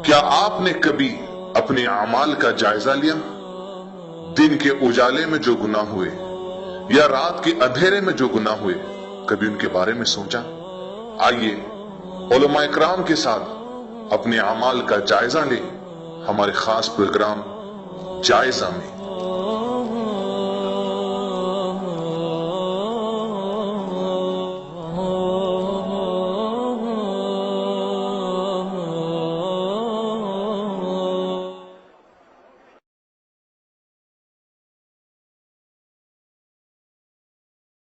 کیا آپ نے کبھی اپنے اعمال کا جائزہ لیا؟ دن کے اجالے میں جو گناہ ہوئے یا رات کے اندھیرے میں جو گناہ ہوئے، کبھی ان کے بارے میں سوچا؟ آئیے علماء اکرام کے ساتھ اپنے اعمال کا جائزہ لیں ہمارے خاص پروگرام جائزہ میں۔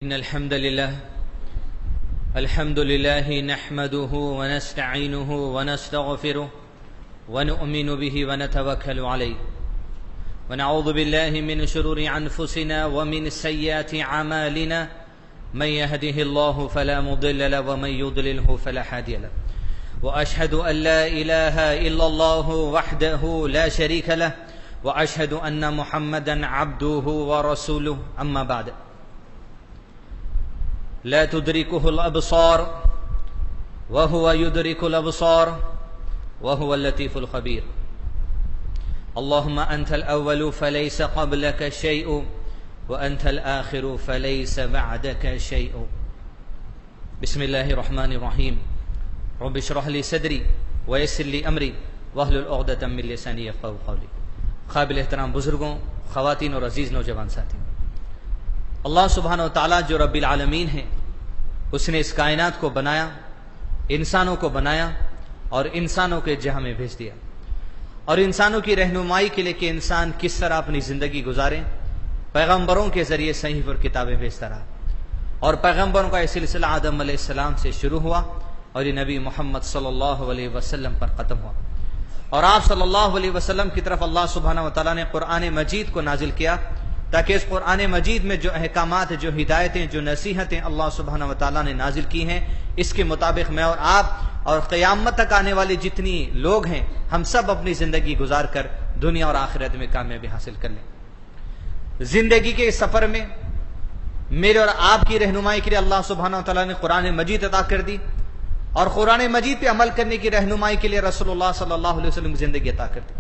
إن الحمد لله نحمده ونستعينه ونستغفره ونؤمن به ونتوكل عليه ونعوذ بالله من شرور أنفسنا ومن سيئات أعمالنا من يهده الله فلا مضل له ومن يضلله فلا هادي له وأشهد أن لا إله إلا الله وحده لا شريك له وأشهد أن محمدا عبده ورسوله أما بعد لا تدركه الأبصار وهو يدرك الأبصار وهو اللطيف الخبير اللهم أنت الأول فليس قبلك شيء وأنت الآخر فليس بعدك شيء بسم الله الرحمن الرحيم رب اشرح لي صدري ويسر لي أمري واحلل عقدة من لساني يفقهوا قولي۔ قابل احترام بزرگوں، خواتین اور عزیز نوجوان ساتھی، اللہ سبحانہ و تعالیٰ جو رب العالمین ہے، اس نے اس کائنات کو بنایا، انسانوں کو بنایا اور انسانوں کے جہاں میں بھیج دیا، اور انسانوں کی رہنمائی کے لیے کہ انسان کس طرح اپنی زندگی گزارے پیغمبروں کے ذریعے صحیح پر کتابیں بھیجتا رہا، اور پیغمبروں کا یہ سلسلہ آدم علیہ السلام سے شروع ہوا اور یہ نبی محمد صلی اللہ علیہ وسلم پر ختم ہوا، اور آپ صلی اللہ علیہ وسلم کی طرف اللہ سبحانہ و تعالیٰ نے قرآن مجید کو نازل کیا تاکہ اس قرآن مجید میں جو احکامات، جو ہدایتیں، جو نصیحتیں اللہ سبحانہ و تعالیٰ نے نازل کی ہیں، اس کے مطابق میں اور آپ اور قیامت تک آنے والی جتنی لوگ ہیں، ہم سب اپنی زندگی گزار کر دنیا اور آخرت میں کامیابی حاصل کر لیں۔ زندگی کے اس سفر میں میرے اور آپ کی رہنمائی کے لیے اللہ سبحانہ و تعالیٰ نے قرآن مجید عطا کر دی، اور قرآن مجید پہ عمل کرنے کی رہنمائی کے لیے رسول اللہ صلی اللہ علیہ وسلم کی زندگی عطا کر دی۔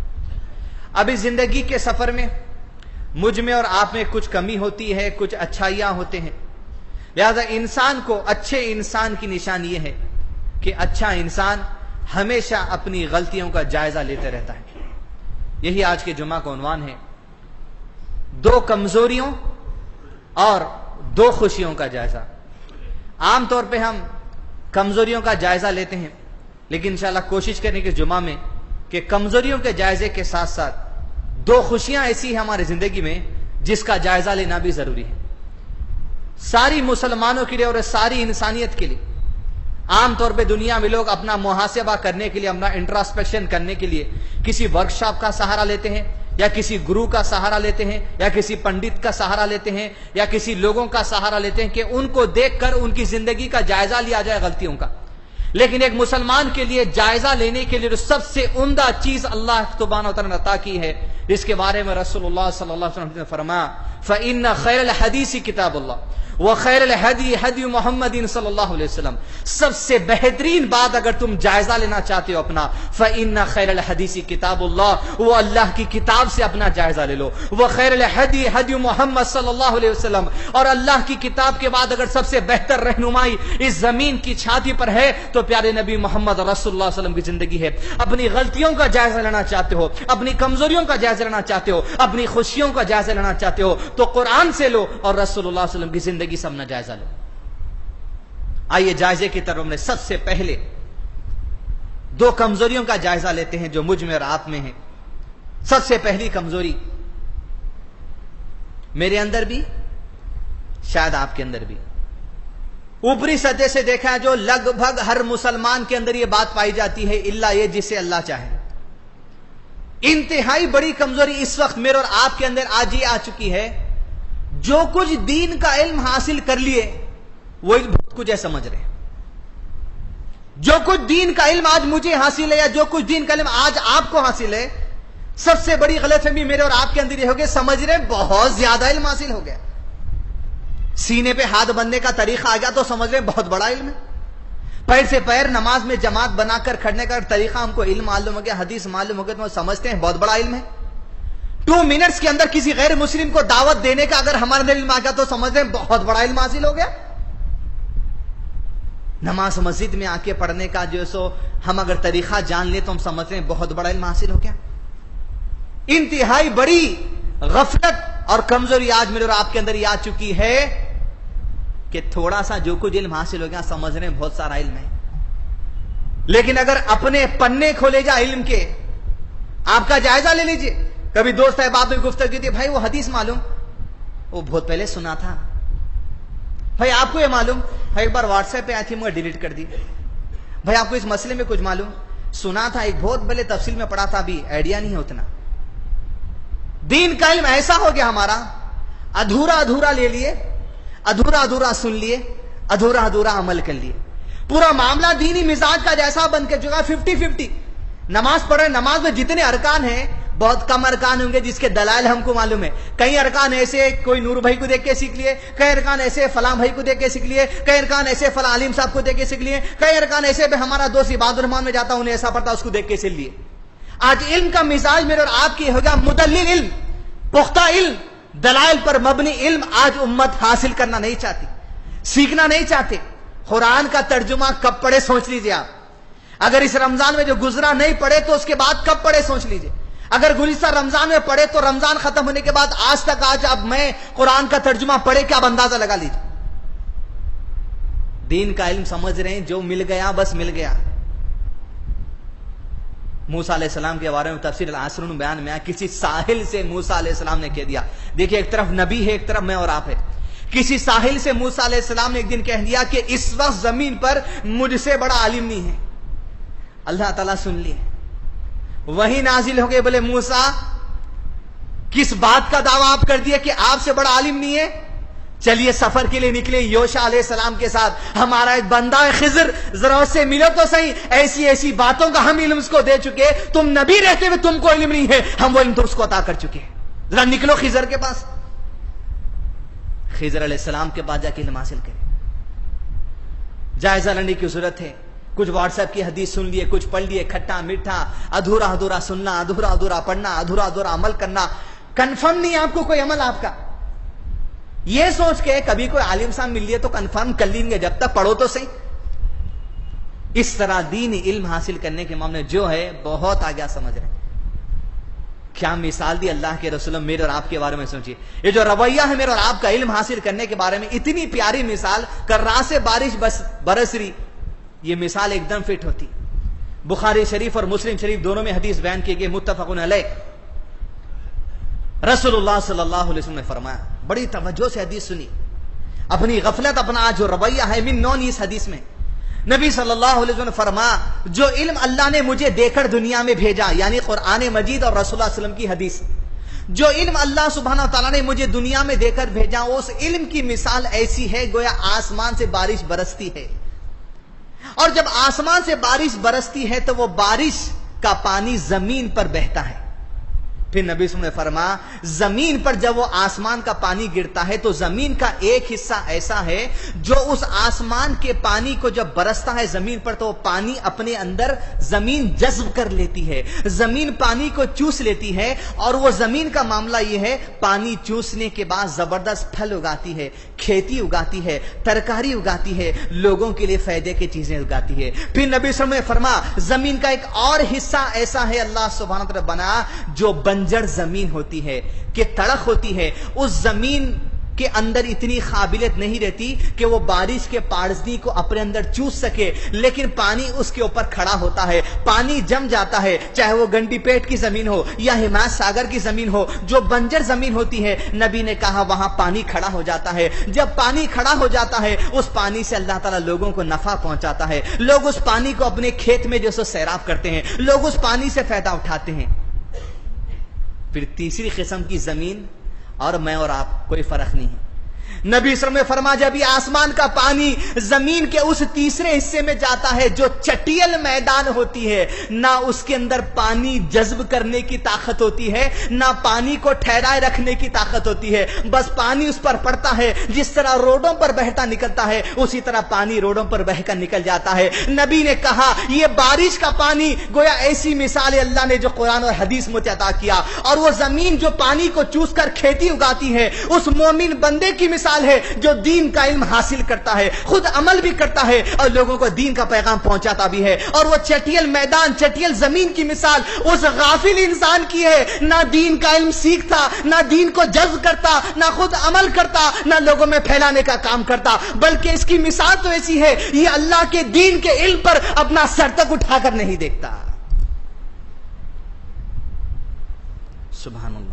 اب اس زندگی کے سفر میں مجھ میں اور آپ میں کچھ کمی ہوتی ہے، کچھ اچھائیاں ہوتے ہیں، لہذا انسان کو، اچھے انسان کی نشان یہ ہے کہ اچھا انسان ہمیشہ اپنی غلطیوں کا جائزہ لیتے رہتا ہے۔ یہی آج کے جمعہ کا عنوان ہے، دو کمزوریوں اور دو خوشیوں کا جائزہ۔ عام طور پہ ہم کمزوریوں کا جائزہ لیتے ہیں، لیکن انشاءاللہ کوشش کریں کہ جمعہ میں کہ کمزوریوں کے جائزے کے ساتھ ساتھ دو خوشیاں ایسی ہیں ہماری زندگی میں جس کا جائزہ لینا بھی ضروری ہے، ساری مسلمانوں کے لیے اور ساری انسانیت کے لیے۔ عام طور پہ دنیا میں لوگ اپنا محاسبہ کرنے کے لیے، اپنا انٹراسپیکشن کرنے کے لیے کسی ورکشاپ کا سہارا لیتے ہیں، یا کسی گرو کا سہارا لیتے ہیں، یا کسی پنڈت کا سہارا لیتے ہیں، یا کسی لوگوں کا سہارا لیتے ہیں کہ ان کو دیکھ کر ان کی زندگی کا جائزہ لیا جائے غلطیوں کا۔ لیکن ایک مسلمان کے لیے جائزہ لینے کے لیے جو سب سے عمدہ چیز اللہ سبحانہ و تعالیٰ نے عطا کی ہے، اس کے بارے میں رسول اللہ صلی اللہ علیہ وسلم نے فرمایا فَإِنَّ خَيْرَ الْحَدِيثِ كِتَابُ اللَّهِ وَخَيْرَ الْهَدِيِ هَدْيُ مُحَمَّدٍ صلی اللہ علیہ وسلم۔ سب سے بہترین بات اگر تم جائزہ لینا چاہتے ہو اپنا، فَإِنَّ خَيْرَ الْحَدِيثِ كِتَابُ اللَّهِ، وہ اللہ کی کتاب سے اپنا جائزہ لے لو، وَخَيْرَ الْهَدِيِ هَدْيُ مُحَمَّدٍ صلی اللہ علیہ وسلم، اور اللہ کی کتاب کے بعد اگر سب سے بہتر رہنمائی اس زمین کی چھاتی پر ہے تو پیارے نبی محمد رسول اللہ صلی اللہ علیہ وسلم کی زندگی ہے۔ اپنی غلطیوں کا جائزہ لینا چاہتے ہو، اپنی کمزوریوں کا جائزہ لینا چاہتے ہو، اپنی خوشیوں کا جائزہ لینا چاہتے ہو تو قرآن سے لو اور رسول اللہ صلی اللہ علیہ وسلم کی زندگی سے اپنا جائزہ لو۔ آئیے جائزے کی طرف میں سب سے پہلے دو کمزوریوں کا جائزہ لیتے ہیں جو مجھ میں اور آپ میں ہیں۔ سب سے پہلی کمزوری میرے اندر بھی، شاید آپ کے اندر بھی، اوپری سطح سے دیکھا جو لگ بھگ ہر مسلمان کے اندر یہ بات پائی جاتی ہے، الا یہ جسے اللہ چاہے۔ انتہائی بڑی کمزوری اس وقت میرے اور آپ کے اندر آج یہ آ چکی ہے، جو کچھ دین کا علم حاصل کر لیے وہی بہت کچھ ہے سمجھ رہے ہیں۔ جو کچھ دین کا علم آج مجھے حاصل ہے، یا جو کچھ دین کا علم آج آپ کو حاصل ہے، سب سے بڑی غلط فہمی میرے اور آپ کے اندر یہ ہوگی، سمجھ رہے بہت زیادہ علم حاصل ہو گیا، سینے پہ ہاتھ بندھنے کا طریقہ آ گیا تو سمجھ رہے بہت بڑا علم ہے، پیر سے پیر نماز میں جماعت بنا کر کھڑنے کا طریقہ ہم کو علم معلوم ہو گیا، حدیث معلوم ہو گیا، تو سمجھتے ہیں بہت بڑا علم ہے۔ 2 منٹس کے اندر کسی غیر مسلم کو دعوت دینے کا اگر ہمارے اندر علم آ گیا تو سمجھتے ہیں بہت بڑا علم حاصل ہو گیا۔ نماز مسجد میں آ کے پڑھنے کا جو سو ہم اگر طریقہ جان لیں تو ہم سمجھتے ہیں بہت بڑا علم حاصل ہو گیا۔ انتہائی بڑی غفلت اور کمزوری آج میرے اور آپ کے اندر یہ آ چکی ہے کہ تھوڑا سا جو کچھ علم حاصل ہو گیا سمجھنے میں بہت سارا علم ہے، لیکن اگر اپنے پنے کھولے جا علم کے، آپ کا جائزہ لے لیجئے۔ کبھی دوست احباب میں گفتگو کی تھی، بھائی وہ حدیث معلوم، وہ بہت پہلے سنا تھا۔ بھائی آپ کو یہ معلوم، بھائی ایک بار واٹس ایپ پہ آئی تھی مجھے ڈیلیٹ کر دی۔ بھائی آپ کو اس مسئلے میں کچھ معلوم، سنا تھا، ایک بہت بڑے تفصیل میں پڑھا تھا، ابھی آئیڈیا نہیں ہے اتنا۔ دین کا علم ایسا ہو گیا ہمارا، ادھورا ادھورا لے لیے، ادھورا ادھورا سن لیے، ادھورا ادھورا عمل کر لیے۔ پورا معاملہ دینی مزاج کا جیسا بن کے چکا، 50-50۔ نماز پڑھ رہے، نماز میں جتنے ارکان ہیں بہت کم ارکان ہوں گے جس کے دلائل ہم کو معلوم ہے۔ کئی ارکان ایسے کوئی نور بھائی کو دیکھ کے سیکھ لیے، کئی ارکان ایسے فلاں بھائی کو دیکھ کے سیکھ لیے، کئی ارکان ایسے فلاں عالم صاحب کو دیکھ کے سیکھ لیے، کئی ارکان ایسے ہمارا دوست عباد الرحمان میں جاتا انہیں ایسا پڑھتا اس کو دیکھ کے سیکھ لیے۔ آج علم کا مزاج میرے اور آپ کی ہو گیا مدلل علم، پختہ علم، دلائل پر مبنی علم آج امت حاصل کرنا نہیں چاہتی، سیکھنا نہیں چاہتے۔ قرآن کا ترجمہ کب پڑھے سوچ لیجئے آپ، اگر اس رمضان میں جو گزرا نہیں پڑھے تو اس کے بعد کب پڑھے سوچ لیجئے، اگر گزشتہ رمضان میں پڑھے تو رمضان ختم ہونے کے بعد آج تک آج اب میں قرآن کا ترجمہ پڑھے کہ آپ اندازہ لگا لیجئے۔ دین کا علم سمجھ رہے ہیں جو مل گیا بس مل گیا۔ موسیٰ علیہ السلام کے بارے میں تفسیر العصرون بیان میں آیا، کسی ساحل سے موسیٰ علیہ السلام نے کہہ دیا، دیکھیں ایک طرف نبی ہے ایک طرف میں اور آپ ہے، کسی ساحل سے موسیٰ علیہ السلام نے ایک دن کہہ دیا کہ اس وقت زمین پر مجھ سے بڑا عالم نہیں ہے۔ اللہ تعالیٰ سن لیے، وہی نازل ہو گئے، بولے موسیٰ کس بات کا دعویٰ آپ کر دیے کہ آپ سے بڑا عالم نہیں ہے؟ چلیے سفر کے لیے نکلے یوشع علیہ السلام کے ساتھ، ہمارا ایک بندہ ہے خضر، ذرا اس سے ملو تو صحیح، ایسی ایسی باتوں کا ہم علم اس کو دے چکے، تم نبی رہتے ہوئے تم کو علم نہیں ہے، ہم وہ علم تو اس کو عطا کر چکے، ذرا نکلو خضر کے پاس۔ خضر علیہ السلام کے بعد جا کے علم حاصل کرے، جائزہ لینے کی ضرورت ہے۔ کچھ واٹس ایپ کی حدیث سن لیے، کچھ پڑھ لیے، کھٹا میٹھا، ادھورا ادھورا سننا، ادھورا ادھورا پڑھنا، ادھورا ادھورا عمل کرنا، کنفرم نہیں آپ کو کوئی عمل آپ کا، یہ سوچ کے کبھی کوئی عالم صاحب مل لیے تو کنفرم کر لیں گے، جب تک پڑھو تو صحیح۔ اس طرح دینی علم حاصل کرنے کے معاملے جو ہے بہت آگے سمجھ رہے ہیں۔ کیا مثال دی اللہ کے رسول، میرے اور آپ کے بارے میں سوچیے، یہ جو رویہ ہے میرے اور آپ کا علم حاصل کرنے کے بارے میں، اتنی پیاری مثال، کرا سے بارش برس رہی، یہ مثال ایک دم فٹ ہوتی۔ بخاری شریف اور مسلم شریف دونوں میں حدیث بیان کی گئی، متفقون علیہ۔ رسول اللہ صلی اللہ علیہ وسلم نے فرمایا، بڑی توجہ سے حدیث سنی، اپنی غفلت اپنا جو رویہ ہے من نون اس حدیث میں، نبی صلی اللہ علیہ وسلم نے فرمایا جو علم اللہ نے مجھے دے کر دنیا میں بھیجا، یعنی قرآن مجید اور رسول اللہ علیہ وسلم کی حدیث، جو علم اللہ سبحانہ وتعالی نے مجھے دنیا میں دے کر بھیجا، اس علم کی مثال ایسی ہے گویا آسمان سے بارش برستی ہے، اور جب آسمان سے بارش برستی ہے تو وہ بارش کا پانی زمین پر بہتا ہے۔ پھر نبی صلی اللہ علیہ وسلم نے فرمایا زمین پر جب وہ آسمان کا پانی گرتا ہے تو زمین کا ایک حصہ ایسا ہے جو اس آسمان کے پانی کو جب برستا ہے زمین پر تو وہ پانی اپنے اندر زمین جذب کر لیتی ہے، زمین پانی کو چوس لیتی ہے، اور وہ زمین کا معاملہ یہ ہے پانی چوسنے کے بعد زبردست پھل اگاتی ہے، کھیتی اگاتی ہے، ترکاری اگاتی ہے، لوگوں کے لیے فائدے کی چیزیں اگاتی ہے۔ پھر نبی صلی اللہ علیہ وسلم نے فرمایا زمین کا ایک اور حصہ ایسا ہے اللہ سبحانہ وتعالی بنا جو بنجر زمین ہوتی ہے کہ تڑخ ہوتی ہے، اس زمین کے اندر اتنی قابلیت نہیں رہتی کہ وہ بارش کے پارزنی کو اپنے اندر چوس سکے، لیکن پانی اس کے اوپر کھڑا ہوتا ہے، پانی جم جاتا ہے، چاہے وہ گنڈی پیٹ کی زمین ہو یا ہمایت ساگر کی زمین ہو، جو بنجر زمین ہوتی ہے نبی نے کہا وہاں پانی کھڑا ہو جاتا ہے۔ جب پانی کھڑا ہو جاتا ہے اس پانی سے اللہ تعالیٰ لوگوں کو نفع پہنچاتا ہے، لوگ اس پانی کو اپنے کھیت میں جو سو سیراب کرتے ہیں، لوگ اس پانی سے فائدہ اٹھاتے ہیں۔ پھر تیسری قسم کی زمین اور میں اور آپ کوئی فرق نہیں ہے، نبی صلی اللہ علیہ وسلم نے فرمایا جب یہ آسمان کا پانی زمین کے اس تیسرے حصے میں جاتا ہے جو چٹیل میدان ہوتی ہے، نہ اس کے اندر پانی جذب کرنے کی طاقت ہوتی ہے، نہ پانی کو ٹھہرائے رکھنے کی طاقت ہوتی ہے، بس پانی اس پر پڑتا ہے، جس طرح روڈوں پر بہتا نکلتا ہے اسی طرح پانی روڈوں پر بہ کر نکل جاتا ہے۔ نبی نے کہا یہ بارش کا پانی گویا ایسی مثال ہے اللہ نے جو قرآن اور حدیث میں عطا کیا، اور وہ زمین جو پانی کو چوس کر کھیتی اگاتی ہے اس مومن بندے کی مثال ہے جو دین کا علم حاصل کرتا ہے، خود عمل بھی کرتا ہے اور لوگوں کو دین کا پیغام پہنچاتا بھی ہے۔ اور وہ چٹیل میدان، چٹیل زمین کی مثال اس غافل انسان کی ہے، نہ دین کا علم سیکھتا، نہ دین کو جذب کرتا، نہ خود عمل کرتا، نہ لوگوں میں پھیلانے کا کام کرتا، بلکہ اس کی مثال تو ایسی ہے یہ اللہ کے دین کے علم پر اپنا سر تک اٹھا کر نہیں دیکھتا۔ سبحان اللہ۔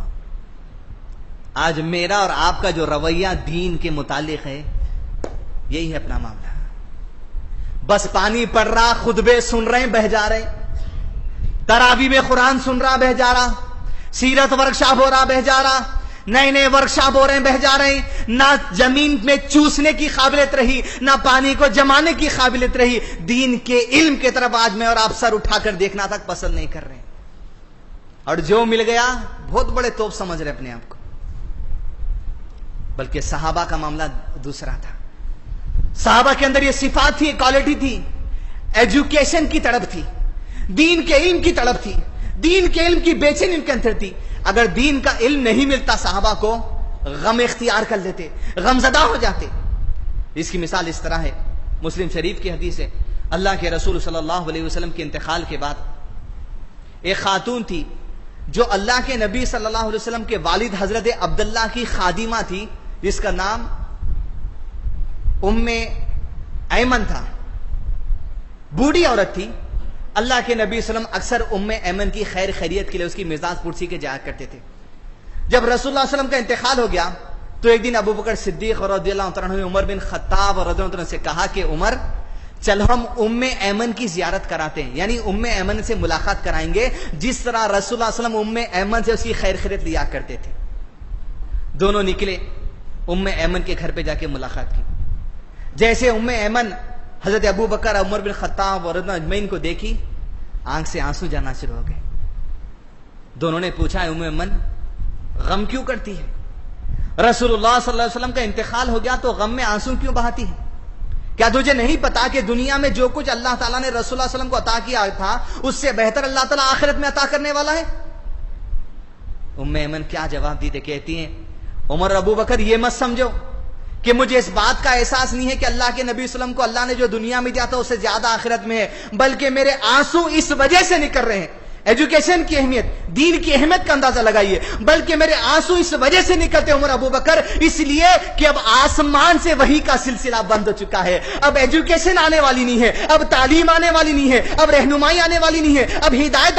آج میرا اور آپ کا جو رویہ دین کے متعلق ہے یہی ہے اپنا معاملہ، بس پانی پڑ رہا، خطبے سن رہے ہیں بہ جا رہے ہیں، تراویح میں قرآن سن رہا بہ جا رہا، سیرت ورکشاپ ہو رہا بہ جا رہا، نئے نئے ورکشاپ ہو رہے ہیں بہ جا رہے ہیں، نہ زمین میں چوسنے کی قابلیت رہی، نہ پانی کو جمانے کی قابلیت رہی، دین کے علم کی طرف آج میں اور آپ سر اٹھا کر دیکھنا تک پسند نہیں کر رہے ہیں، اور جو مل گیا بہت بڑے توپ سمجھ رہے اپنے آپ کو۔ بلکہ صحابہ کا معاملہ دوسرا تھا، صحابہ کے اندر یہ صفات تھی، کوالٹی تھی، ایجوکیشن کی طلب تھی، دین کے علم کی طلب تھی، دین کے علم کی بے چینی ان کے اندر تھی۔ اگر دین کا علم نہیں ملتا صحابہ کو غم اختیار کر لیتے، غم زدہ ہو جاتے۔ اس کی مثال اس طرح ہے، مسلم شریف کی حدیث ہے، اللہ کے رسول صلی اللہ علیہ وسلم کے انتقال کے بعد ایک خاتون تھی جو اللہ کے نبی صلی اللہ علیہ وسلم کے والد حضرت عبداللہ کی خادمہ تھی، جس کا نام ام ایمن تھا، بوڑھی عورت تھی۔ اللہ کے نبی صلی اللہ علیہ وسلم اکثر ام ایمن کی خیر خیریت کے لیے اس کی مزاج پرسی کے جایا کرتے تھے۔ جب رسول اللہ صلی اللہ علیہ وسلم کا انتقال ہو گیا تو ایک دن ابو بکر صدیق رضی اللہ عنہ نے عمر بن خطاب رضی اللہ عنہ سے کہا کہ عمر چل ہم ام ایمن کی زیارت کراتے ہیں، یعنی ام ایمن سے ملاقات کرائیں گے جس طرح رسول اللہ صلی اللہ علیہ وسلم ام ایمن سے اس کی خیر خیریت لیا کرتے تھے۔ دونوں نکلے، ام ایمن کے گھر پہ جا کے ملاقات کی۔ جیسے ام ایمن حضرت ابو بکر عمر بن خطاب اور اجمعین کو دیکھی، آنکھ سے آنسو جانا شروع ہو گئے۔ دونوں نے پوچھا ام ایمن غم کیوں کرتی ہے؟ رسول اللہ صلی اللہ علیہ وسلم کا انتقال ہو گیا تو غم میں آنسو کیوں بہاتی ہے؟ کیا تجھے نہیں پتا کہ دنیا میں جو کچھ اللہ تعالیٰ نے رسول اللہ صلی اللہ علیہ وسلم کو عطا کیا تھا اس سے بہتر اللہ تعالیٰ آخرت میں عطا کرنے والا ہے؟ ام ایمن کیا جواب دیتے، کہتی ہیں عمر ابو بکر یہ مت سمجھو کہ مجھے اس بات کا احساس نہیں ہے کہ اللہ کے نبی صلی اللہ علیہ وسلم کو اللہ نے جو دنیا میں دیا تھا اس سے زیادہ آخرت میں ہے، بلکہ میرے آنسو اس وجہ سے نکل رہے ہیں، ایجوکیشن کی اہمیت، دین کی اہمیت کا اندازہ لگائیے، بلکہ میرے آنسو اس وجہ سے نکلتے عمر ابو بکر، اس لیے کہ اب آسمان سے وحی کا سلسلہ بند ہو چکا ہے، اب ایجوکیشن آنے والی نہیں ہے، اب تعلیم آنے والی نہیں ہے، اب رہنمائی آنے والی نہیں ہے، اب ہدایت